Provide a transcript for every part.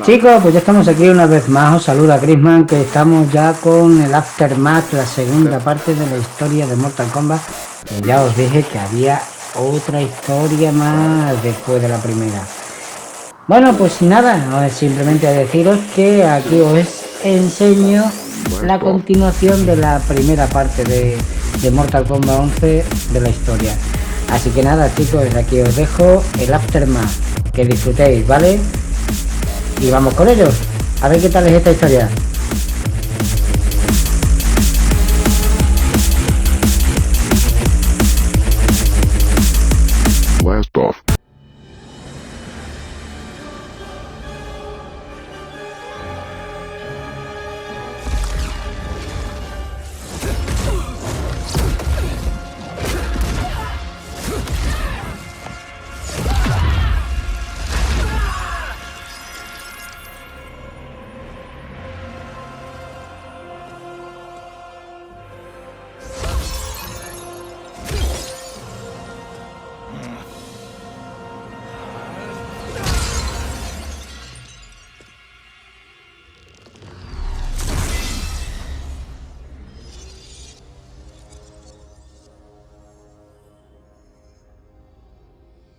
Chicos, pues ya estamos aquí una vez más. Os saluda Crisman, que estamos ya con el Aftermath, la segunda parte de la historia de Mortal Kombat. Y ya os dije que había otra historia más después de la primera. Bueno, pues sin nada, no es simplemente deciros que aquí os enseño la continuación de la primera parte de Mortal Kombat 11 de la historia. Así que nada, chicos, aquí os dejo el Aftermath. Que disfrutéis, ¿vale? Y vamos con ellos. A ver qué tal es esta historia. Blast off.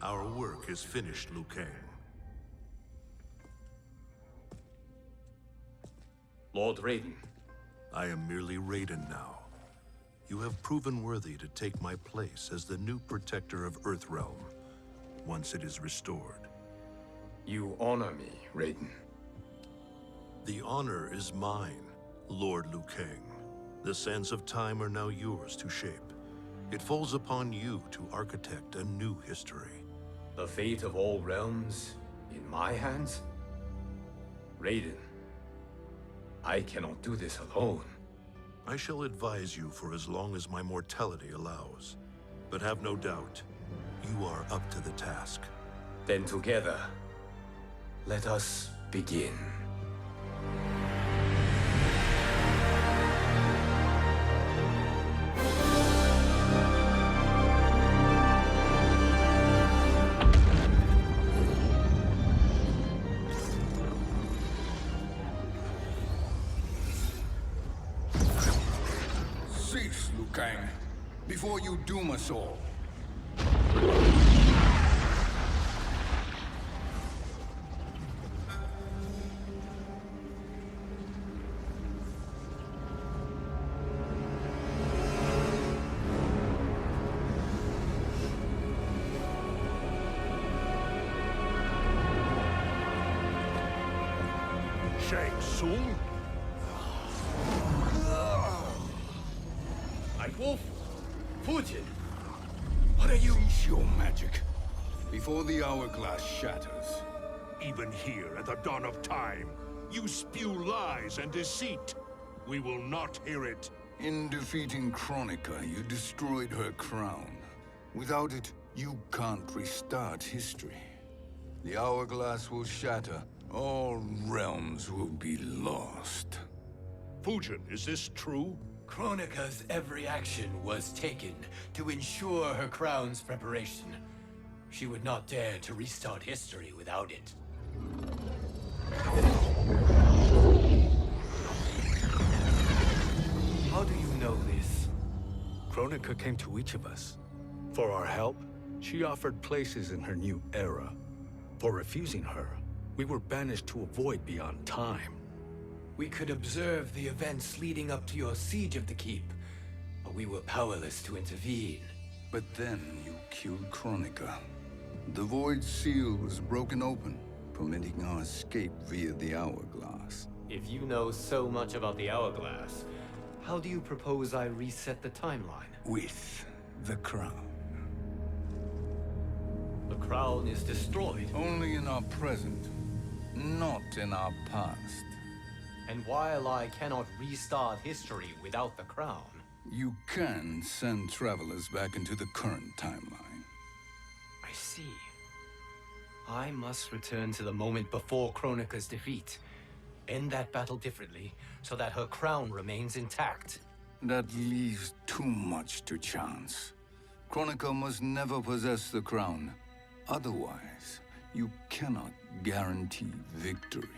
Our work is finished, Liu Kang. Lord Raiden. I am merely Raiden now. You have proven worthy to take my place as the new protector of Earthrealm, once it is restored. You honor me, Raiden. The honor is mine, Lord Liu Kang. The sands of time are now yours to shape. It falls upon you to architect a new history. The fate of all realms in my hands? Raiden, I cannot do this alone. I shall advise you for as long as my mortality allows. But have no doubt, you are up to the task. Then together, let us begin. Cease, Liu Kang, before you doom us all. Shang Tsung? Wolf, Fujin, what are you? Cease your magic, before the hourglass shatters. Even here at the dawn of time, you spew lies and deceit. We will not hear it. In defeating Kronika, you destroyed her crown. Without it, you can't restart history. The hourglass will shatter. All realms will be lost. Fujin, is this true? Kronika's every action was taken to ensure her crown's preparation. She would not dare to restart history without it. How do you know this? Kronika came to each of us. For our help, she offered places in her new era. For refusing her, we were banished to a void beyond time. We could observe the events leading up to your siege of the keep, but we were powerless to intervene. But then you killed Kronika. The Void Seal was broken open, permitting our escape via the hourglass. If you know so much about the hourglass, how do you propose I reset the timeline? With the crown. The crown is destroyed. Only in our present, not in our past. And while I cannot restart history without the crown... You can send travelers back into the current timeline. I see. I must return to the moment before Kronika's defeat. End that battle differently, so that her crown remains intact. That leaves too much to chance. Kronika must never possess the crown. Otherwise, you cannot guarantee victory.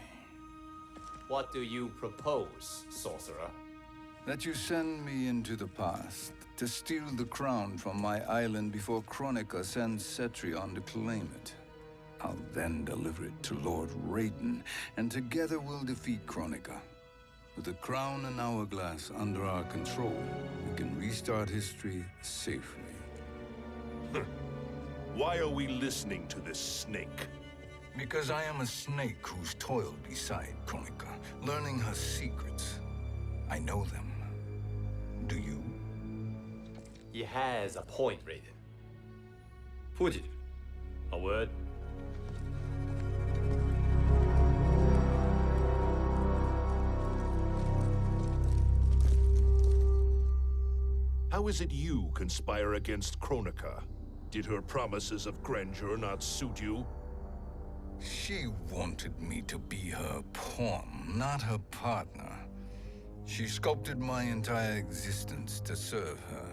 What do you propose, sorcerer? That you send me into the past to steal the crown from my island before Kronika sends Cetrion to claim it. I'll then deliver it to Lord Raiden, and together we'll defeat Kronika. With the crown and hourglass under our control, we can restart history safely. Why are we listening to this snake? Because I am a snake who's toiled beside Kronika, learning her secrets. I know them. Do you? He has a point, Raiden. Fujin, a word? How is it you conspire against Kronika? Did her promises of grandeur not suit you? She wanted me to be her pawn, not her partner. She sculpted my entire existence to serve her,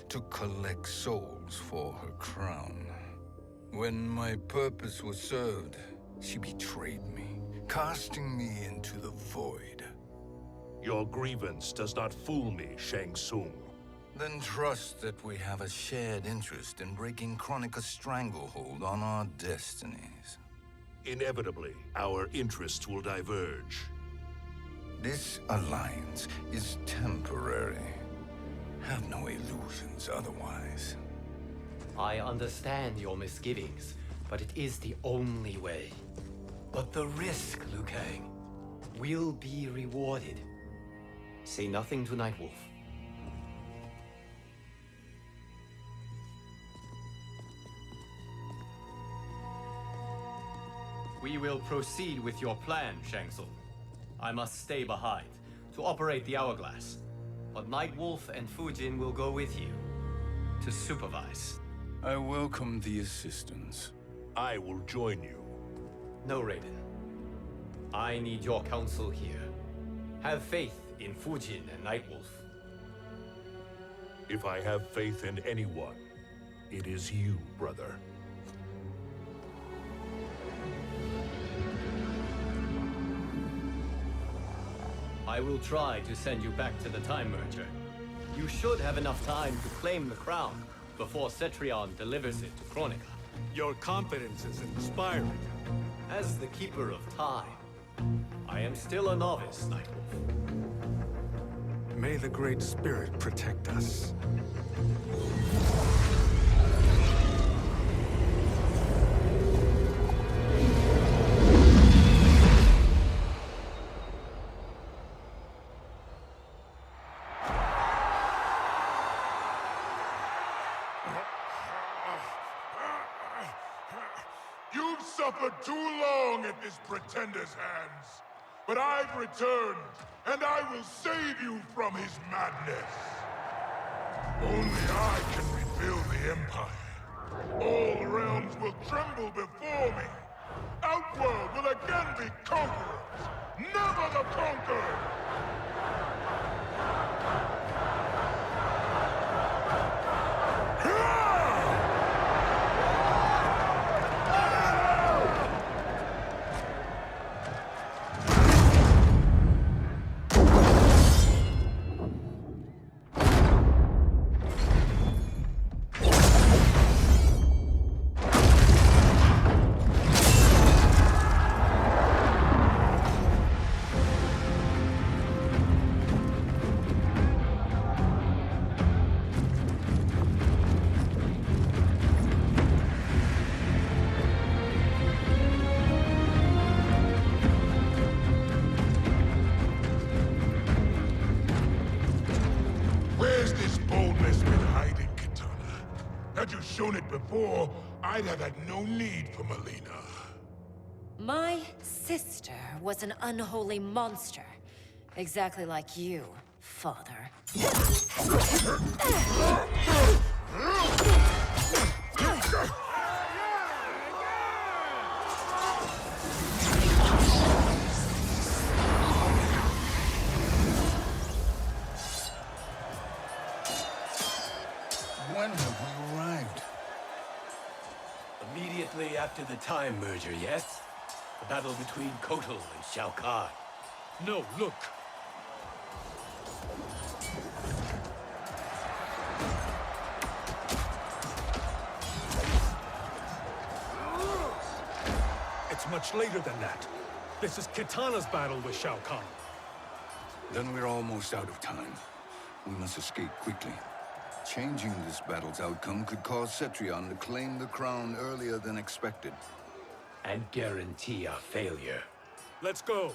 to collect souls for her crown. When my purpose was served, she betrayed me, casting me into the void. Your grievance does not fool me, Shang Tsung. Then trust that we have a shared interest in breaking Kronika's stranglehold on our destinies. Inevitably, our interests will diverge. This alliance is temporary. Have no illusions otherwise. I understand your misgivings, but it is the only way. But the risk, Liu Kang, will be rewarded. Say nothing to Nightwolf. We will proceed with your plan, Shang Tsung. I must stay behind to operate the hourglass. But Nightwolf and Fujin will go with you to supervise. I welcome the assistance. I will join you. No, Raiden. I need your counsel here. Have faith in Fujin and Nightwolf. If I have faith in anyone, it is you, brother. I will try to send you back to the Time Merger. You should have enough time to claim the crown before Cetrion delivers it to Kronika. Your confidence is inspiring. As the Keeper of Time, I am still a novice, Nightwolf. May the Great Spirit protect us. You've suffered too long at this pretender's hands. But I've returned, and I will save you from his madness. Only I can rebuild the Empire. All realms will tremble before me. Outworld will again be conquerors, never the conquered! Had you shown it before, I'd have had no need for Melina. My sister was an unholy monster. Exactly like you, father. When have we arrived? Immediately after the Time Merger, yes? A battle between Kotal and Shao Kahn. No, look. It's much later than that. This is Kitana's battle with Shao Kahn. Then we're almost out of time. We must escape quickly. Changing this battle's outcome could cause Cetrion to claim the crown earlier than expected. And guarantee our failure. Let's go.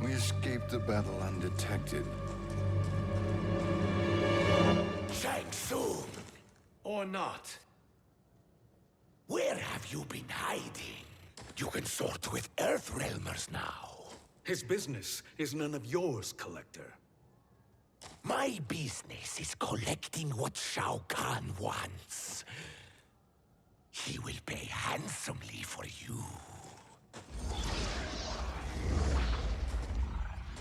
We escaped the battle undetected. Shang Tsung, Or not. where have you been hiding? You can sort with Earthrealmers now. His business is none of yours, Collector. My business is collecting what Shao Kahn wants. He will pay handsomely for you.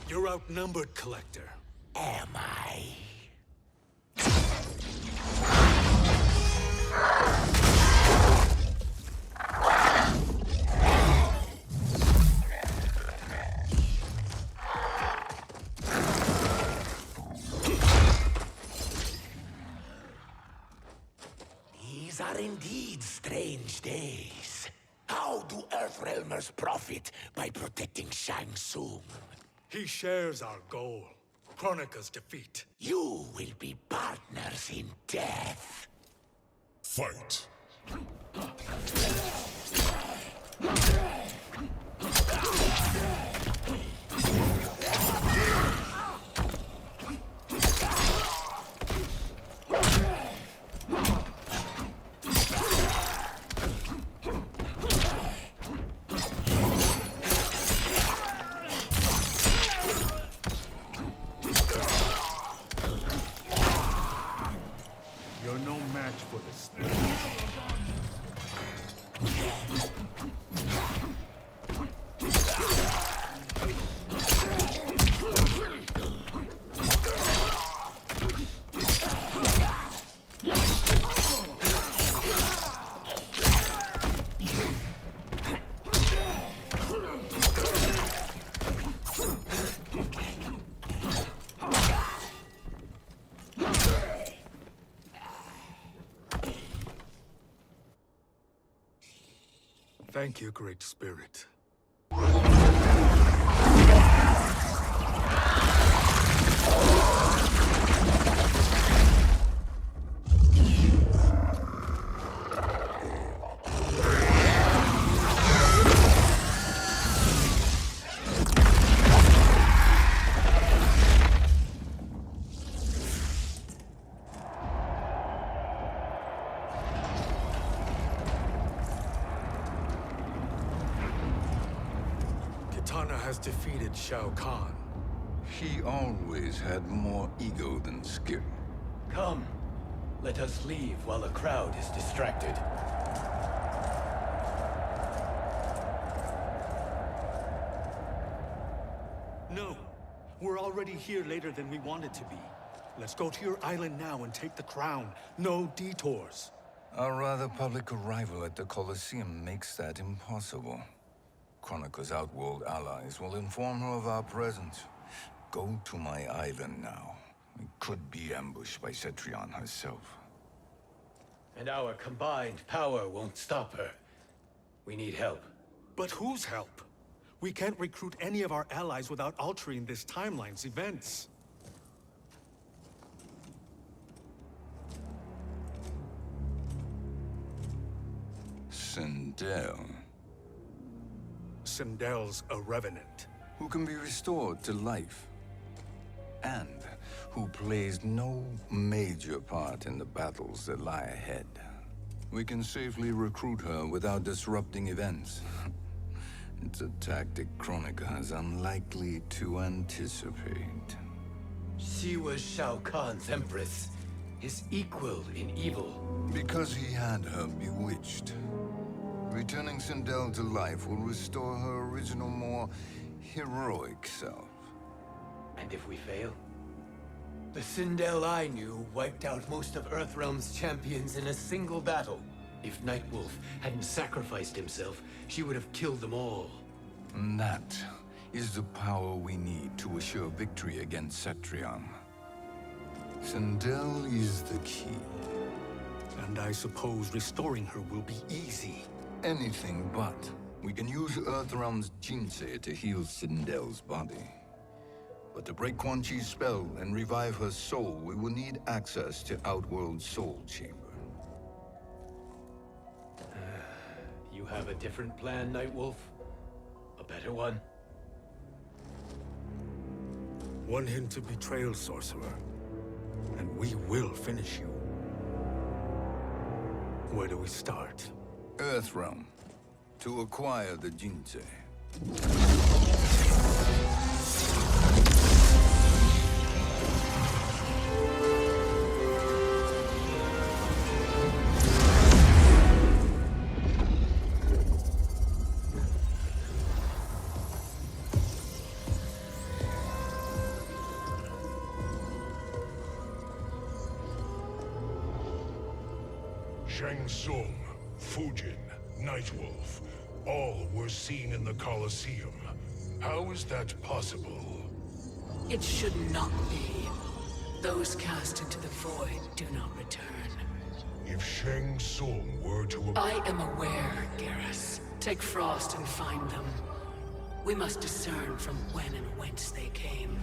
You're outnumbered, Collector. Am I? These are indeed strange days. How do Earthrealmers profit by protecting Shang Tsung? He shares our goal. Kronika's defeat. You will be partners in death. Fight. You're no match for the spirit. Thank you, Great Spirit. Kitana has defeated Shao Kahn. He always had more ego than skill. Come. Let us leave while the crowd is distracted. No, we're already here later than we wanted to be. Let's go to your island now and take the crown. No detours. Our rather public arrival at the Colosseum makes that impossible. Kronika's outworld allies will inform her of our presence. Go to my island now. We could be ambushed by Cetrion herself. And our combined power won't stop her. We need help. But whose help? We can't recruit any of our allies without altering this timeline's events. Sindel, Sindel's a revenant. who can be restored to life, and who plays no major part in the battles that lie ahead. We can safely recruit her without disrupting events. It's a tactic Kronika is unlikely to anticipate. She was Shao Kahn's empress, his equal in evil. Because he had her bewitched. Returning Sindel to life will restore her original, more heroic self. And if we fail? The Sindel I knew wiped out most of Earthrealm's champions in a single battle. If Nightwolf hadn't sacrificed himself, she would have killed them all. And that is the power we need to assure victory against Cetrion. Sindel is the key. And I suppose restoring her will be easy. Anything but. We can use Earthrealm's Jinsei to heal Sindel's body. But to break Quan Chi's spell and revive her soul, we will need access to Outworld's Soul Chamber. You have a different plan, Nightwolf? A better one? One hint to betrayal, sorcerer, and we will finish you. Where do we start? Earthrealm. To acquire the Jinsei. Shang Tsung, Fujin, Nightwolf, all were seen in the Colosseum. How is that possible? It should not be. Those cast into the void do not return. If Shang Tsung were to... I am aware, Garrus. Take Frost and find them. We must discern from when and whence they came.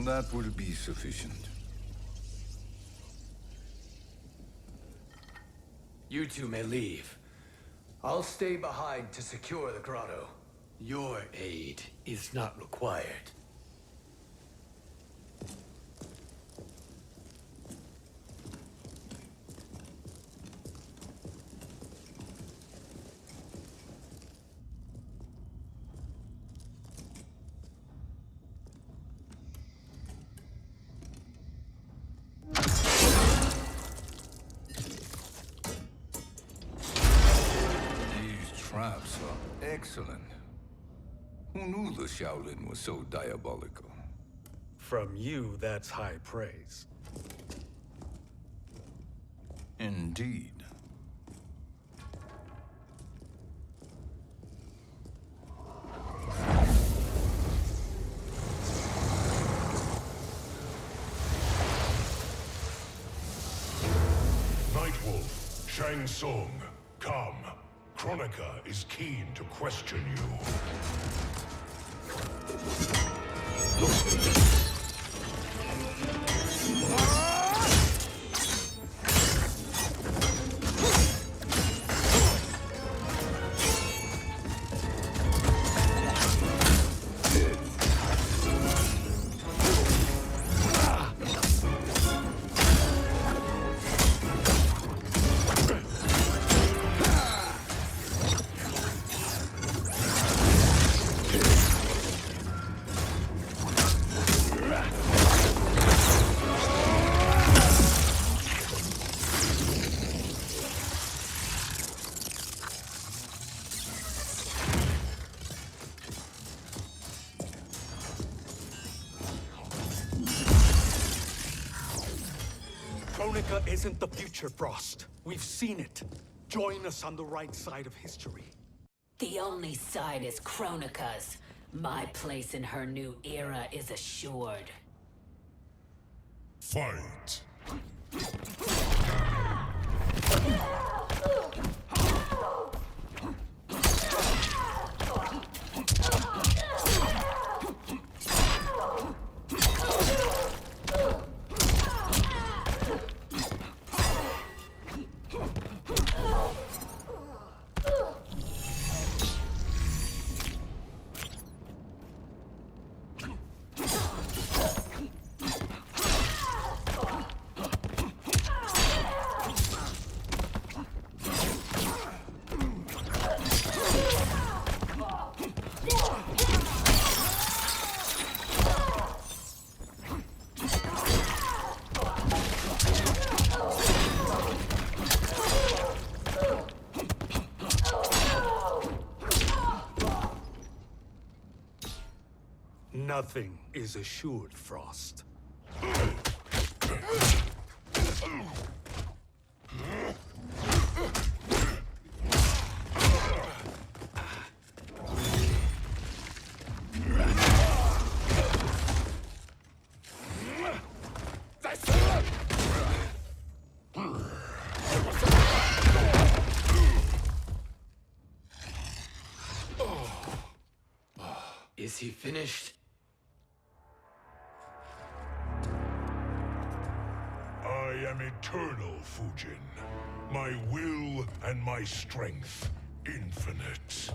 That will be sufficient. You two may leave. I'll stay behind to secure the grotto. Your aid is not required. Traps are excellent. Who knew the Shaolin was so diabolical? From you, that's high praise. Indeed. Nightwolf, Shang Tsung, come. Kronika is keen to question you. Kronika isn't the future, Frost. We've seen it. Join us on the right side of history. The only side is Kronika's. My place in her new era is assured. Fight! Nothing is assured, Frost. Is he finished? I am eternal, Fujin. My will and my strength, infinite.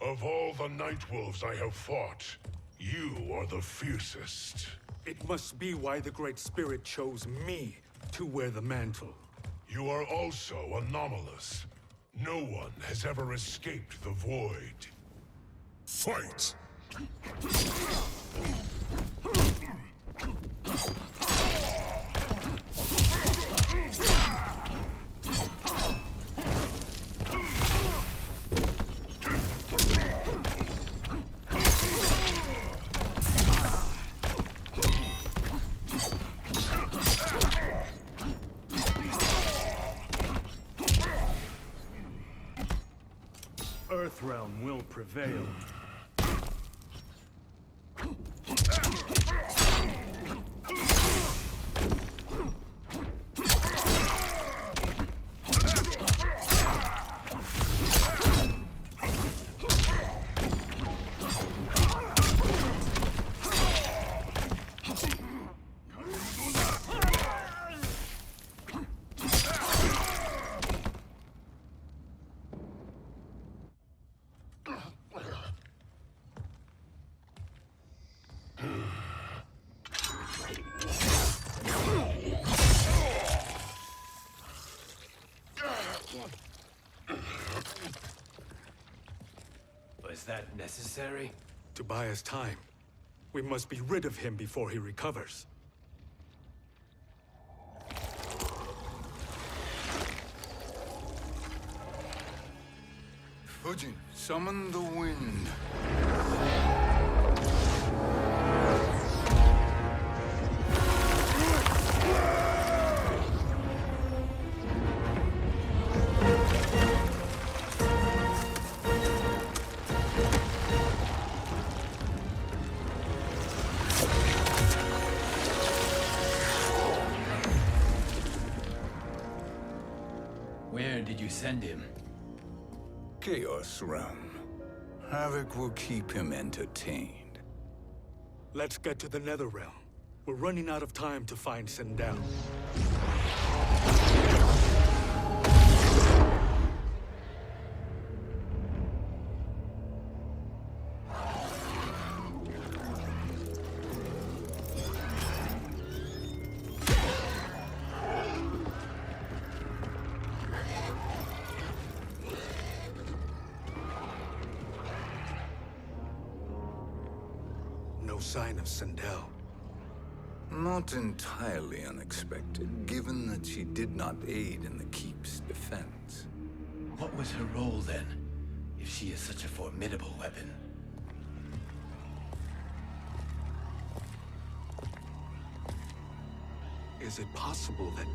Of all the Nightwolves I have fought, you are the fiercest. It must be why the Great Spirit chose me to wear the mantle. You are also anomalous. No one has ever escaped the void. Fight! Earthrealm will prevail. Was that necessary? To buy us time. We must be rid of him before he recovers. Fujin, summon the wind. did you send him? Chaos Realm. Havoc will keep him entertained. Let's get to the Netherrealm. We're running out of time to find Sindel. No sign of Sindel. Not entirely unexpected, given that she did not aid in the Keep's defense. What was her role then, if she is such a formidable weapon? Is it possible that...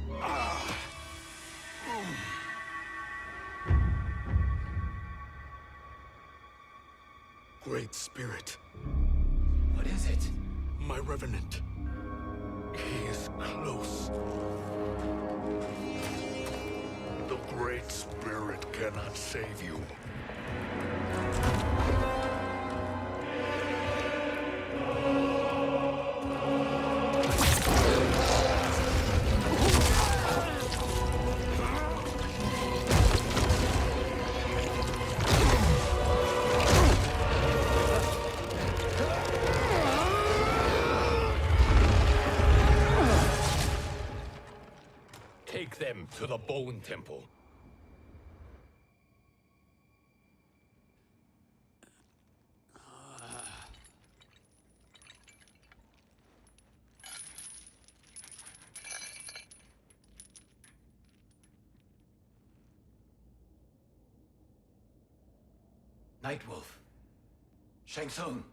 Great Spirit. What is it? My Revenant. He is close. The Great Spirit cannot save you. Take them to the Bone Temple. Nightwolf. Shang Tsung.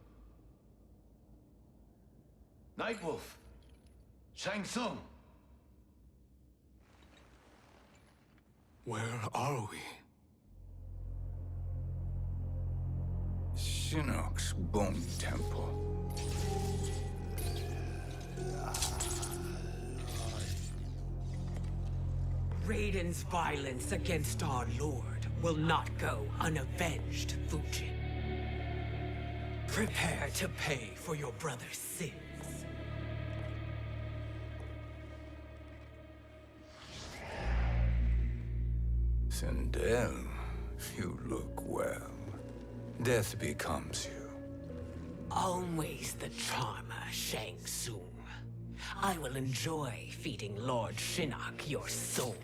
Nightwolf. Shang Tsung. Where are we? Shinnok's Bone Temple. Raiden's violence against our Lord will not go unavenged, Fujin. Prepare to pay for your brother's sins. Sindel, you look well. Death becomes you. Always the charmer, Shang Tsung. I will enjoy feeding Lord Shinnok your soul.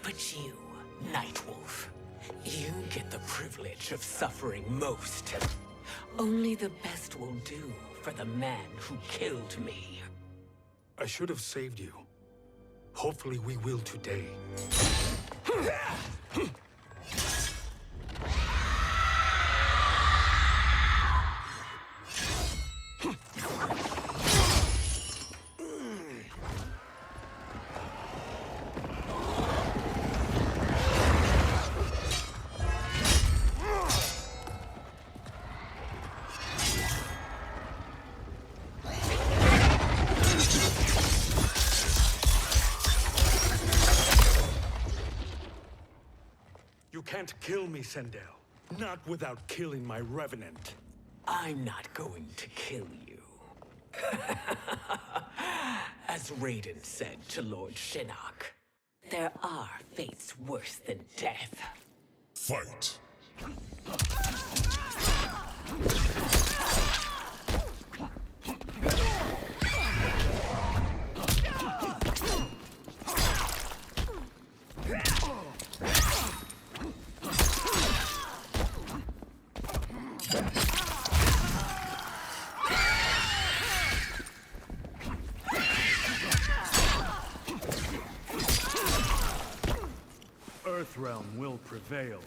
But you, Nightwolf, you get the privilege of suffering most. Only the best will do for the man who killed me. I should have saved you. Hopefully we will today. You can't kill me, Sindel. Not without killing my Revenant. I'm not going to kill you. As Raiden said to Lord Shinnok, there are fates worse than death. Fight. Earthrealm will prevail.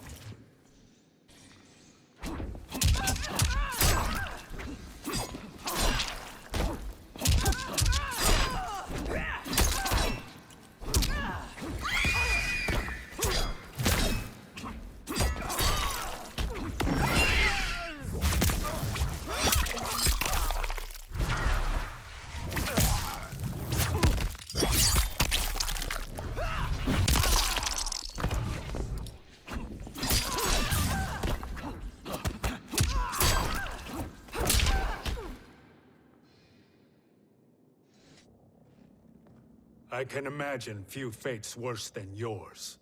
I can imagine few fates worse than yours.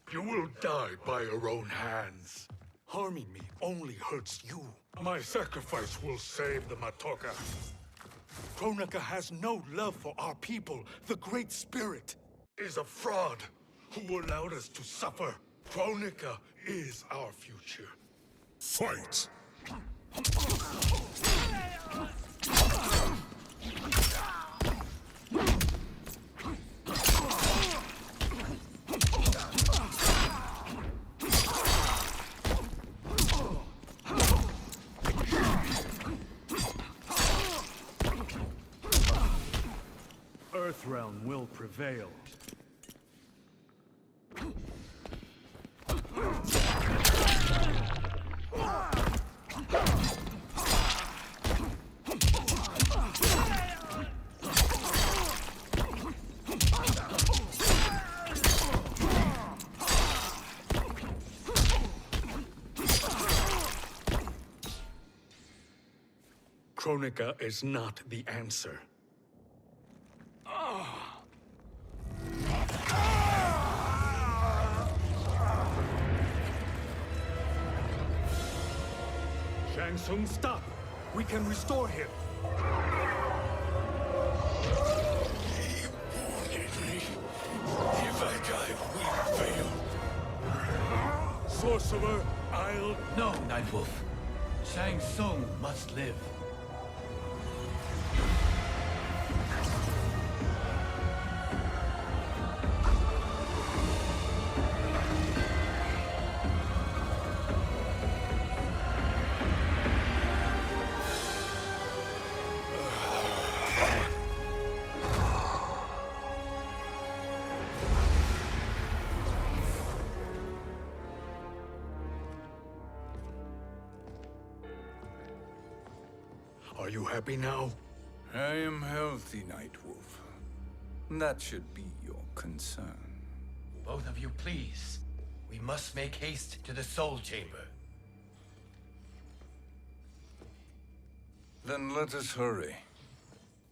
You will die by your own hands. Harming me only hurts you. My sacrifice will save the Matoka. Kronika has no love for our people. The Great Spirit Is a fraud who allowed us to suffer. Kronika is our future. Fight! Earthrealm will prevail. Kronika is not the answer. Shang Tsung, stop! We can restore him! If I die, we fail. Sorcerer, I'll... No, Nightwolf. Shang Tsung must live. Are you happy now? I am healthy, Nightwolf. That should be your concern. Both of you, please. We must make haste to the Soul Chamber. Then let us hurry.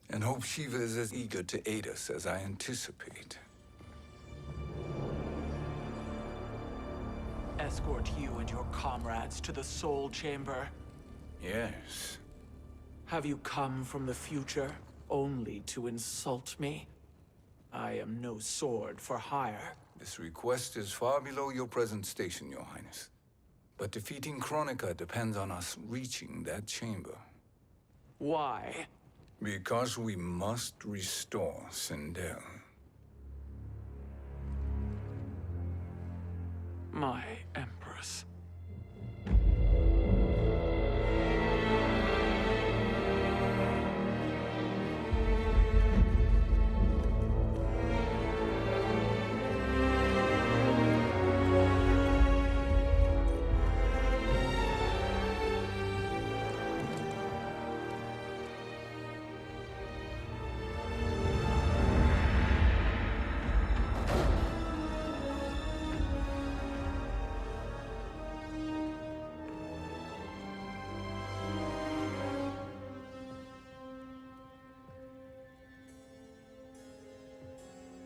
And hope Shiva is as eager to aid us as I anticipate. Escort you and your comrades to the Soul Chamber. Yes. Have you come from the future only to insult me? I am no sword for hire. This request is far below your present station, Your Highness. But defeating Kronika depends on us reaching that chamber. Why? Because we must restore Sindel. My Empress.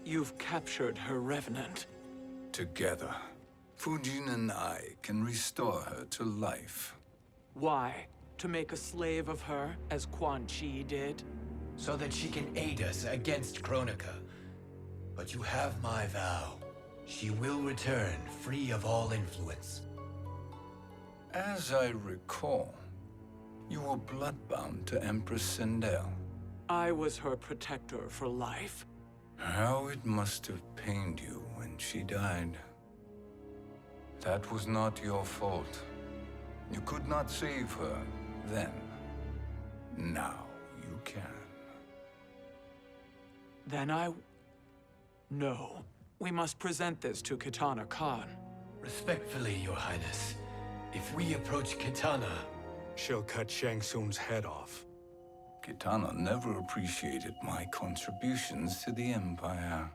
You've captured her revenant. Together, Fujin and I can restore her to life. Why? To make a slave of her, as Quan Chi did? So that she can aid us against Kronika. But you have my vow. She will return free of all influence. As I recall, you were bloodbound to Empress Sindel. I was her protector for life. How it must have pained you when she died. That was not your fault. You could not save her then. Now you can. Then No. We must present this to Kitana Khan. Respectfully, Your Highness, if we approach Kitana, she'll cut Shang Tsung's head off. Kitana never appreciated my contributions to the Empire.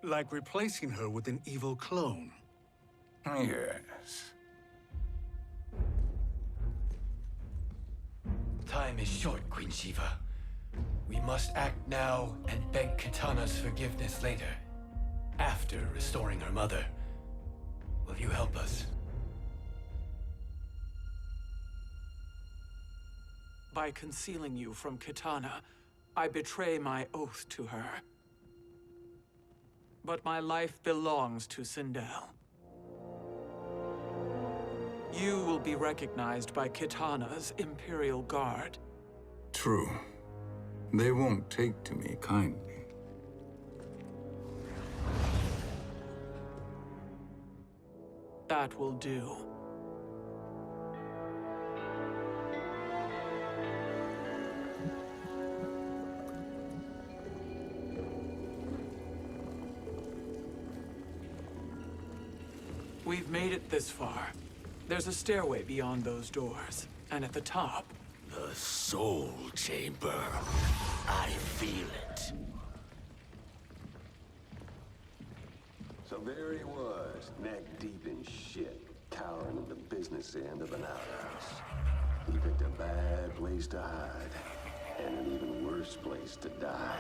Like replacing her with an evil clone. Yes. Time is short, Queen Shiva. We must act now and beg Kitana's forgiveness later, after restoring her mother. Will you help us? By concealing you from Kitana, I betray my oath to her. But my life belongs to Sindel. You will be recognized by Kitana's Imperial Guard. True. They won't take to me kindly. That will do. We've made it this far. There's a stairway beyond those doors, and at the top... The Soul Chamber. I feel it. So there he was, neck deep in shit, cowering at the business end of an outhouse. He picked a bad place to hide, and an even worse place to die.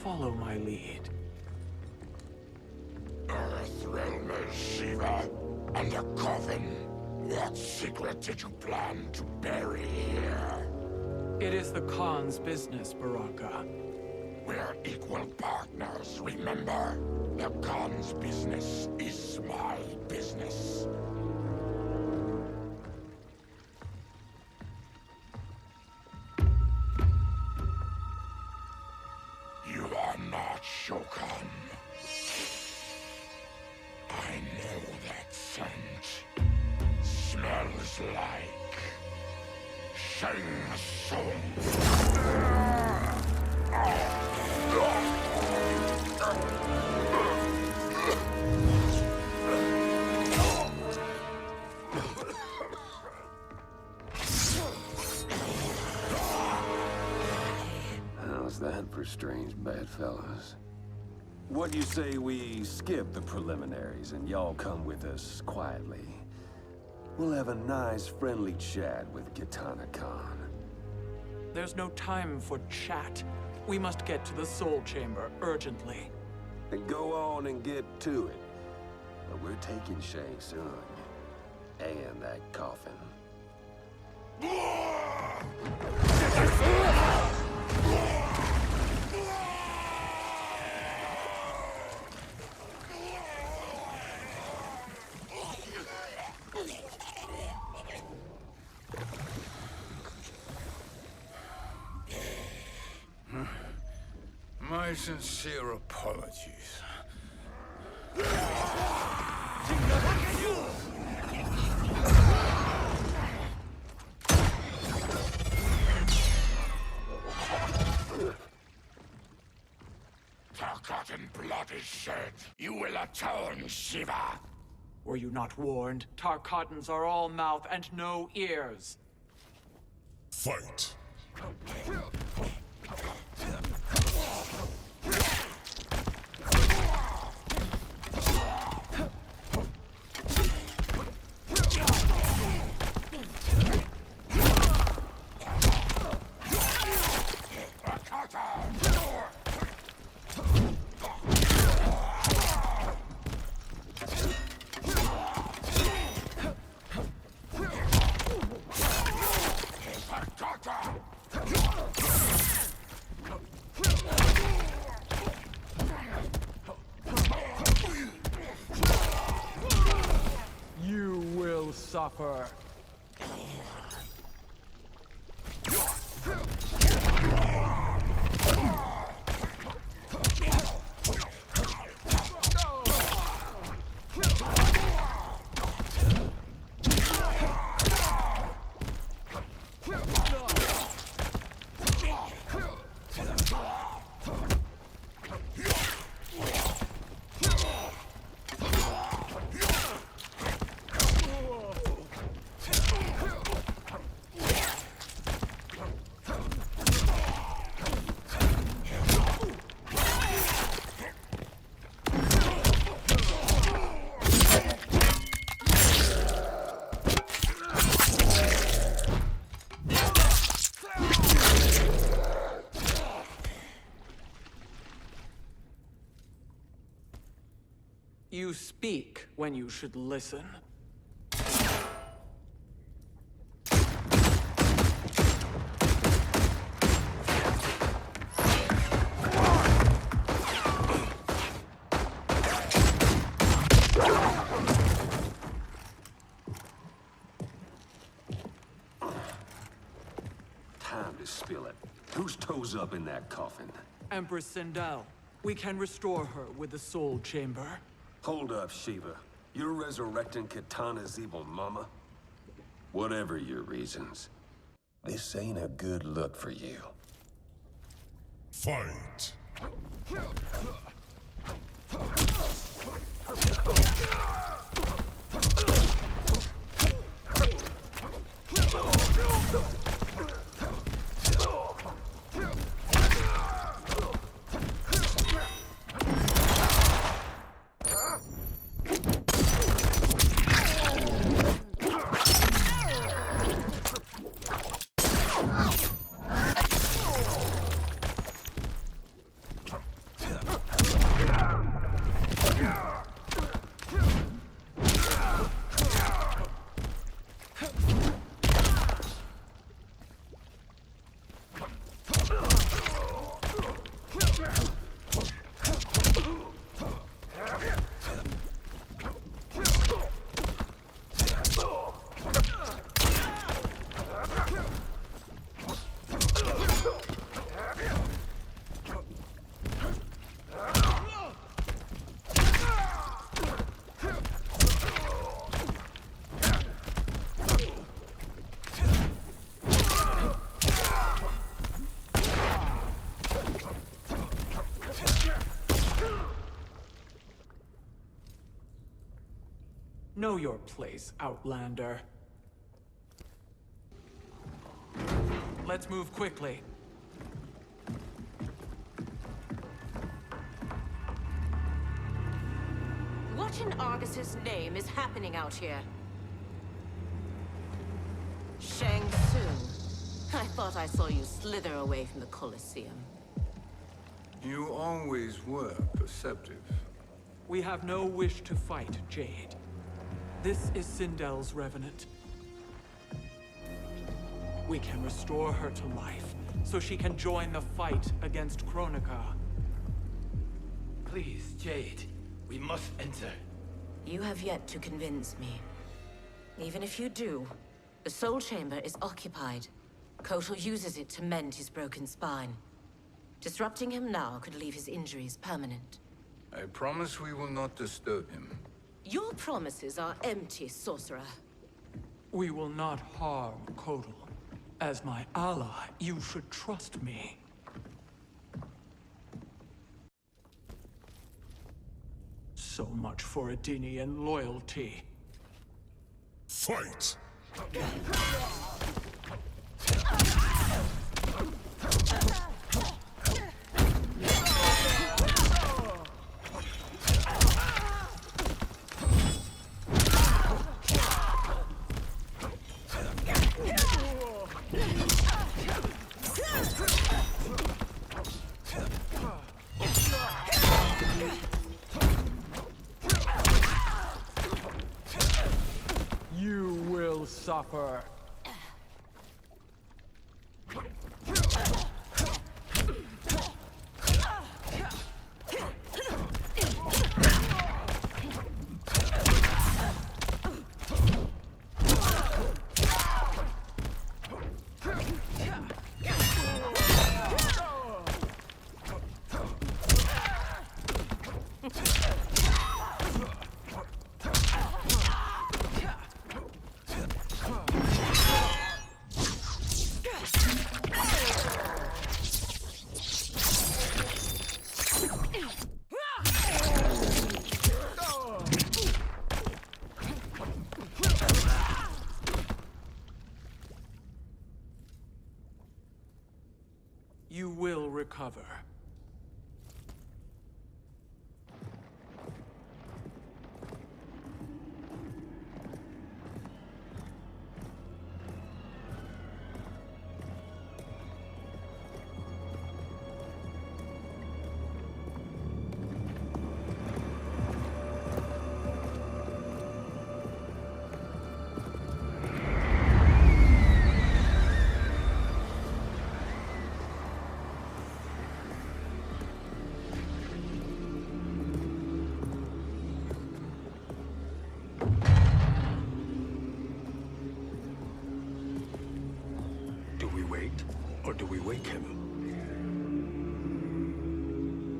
Follow my lead. Earthrealmer Shiva, and a coffin. What secret did you plan to bury here? It is the Khan's business, Baraka. We're equal partners, remember? The Khan's business is my business. You are not Shokan. I know that scent. Smells like Shang Tsung. How's that for strange bedfellows? What do you say we skip the preliminaries and y'all come with us quietly? We'll have a nice, friendly chat with Kitana Khan. There's no time for chat. We must get to the Soul Chamber urgently. Then go on and get to it. But we're taking Shang Tsung. And that coffin. My sincere apologies. Forgotten blood is shed. You will atone, Shiva. Were you not warned? Tarkatans are all mouth and no ears. Fight. You will suffer. You speak when you should listen. Time to spill it. Whose toes up in that coffin? Empress Sindel. We can restore her with the Soul Chamber. Hold up, Shiva. You're resurrecting Kitana's evil mama? Whatever your reasons, this ain't a good look for you. Fight! Know your place, Outlander. Let's move quickly. What in Argus's name is happening out here? Shang Tsung. I thought I saw you slither away from the Colosseum. You always were perceptive. We have no wish to fight, Jade. This is Sindel's Revenant. We can restore her to life, so she can join the fight against Kronika. Please, Jade. We must enter. You have yet to convince me. Even if you do, the Soul Chamber is occupied. Kotal uses it to mend his broken spine. Disrupting him now could leave his injuries permanent. I promise we will not disturb him. Your promises are empty, sorcerer. We will not harm Kotal. As my ally, you should trust me. So much for Adenian loyalty. Fight! You will suffer. You will recover. Or do we wake him?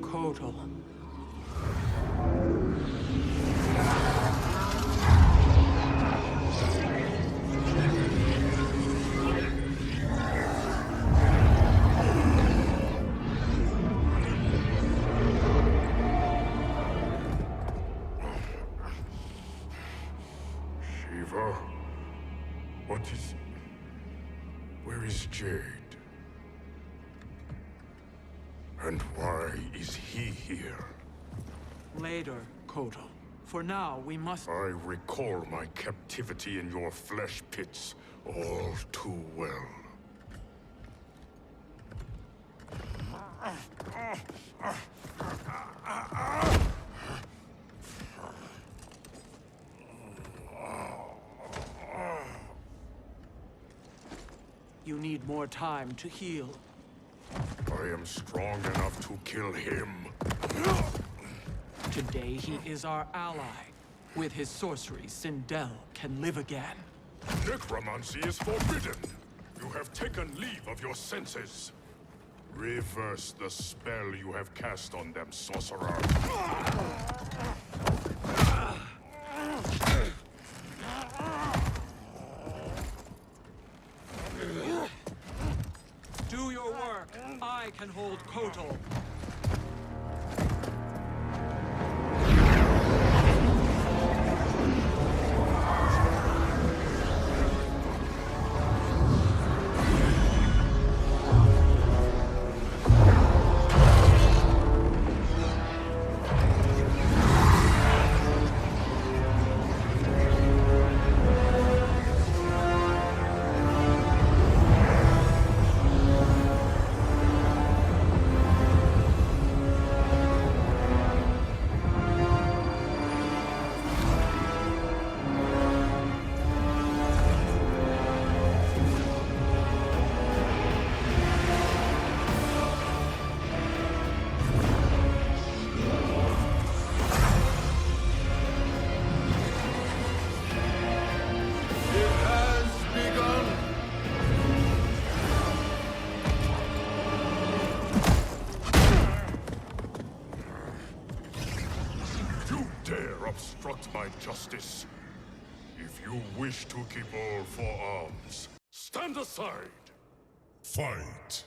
Kotal. Shiva? What is... Where is Jade? And why is he here? Later, Kotal. For now, we must... I recall my captivity in your flesh pits all too well. You need more time to heal. I am strong enough to kill him. Today he is our ally. With his sorcery, Sindel can live again. Necromancy is forbidden. You have taken leave of your senses. Reverse the spell you have cast on them, sorcerer. Do your work. I can hold Kotal. Obstruct my justice. If you wish to keep all four arms, stand aside. Fight.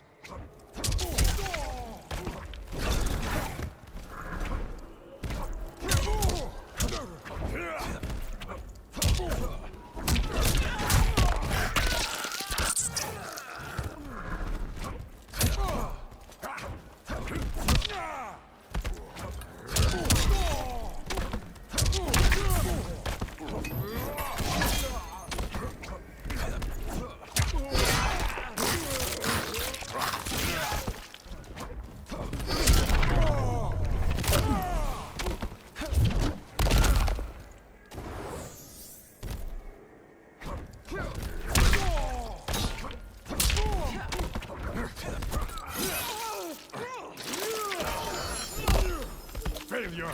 Failure!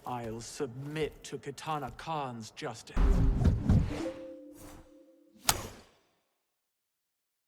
I'll submit to Kitana Khan's justice.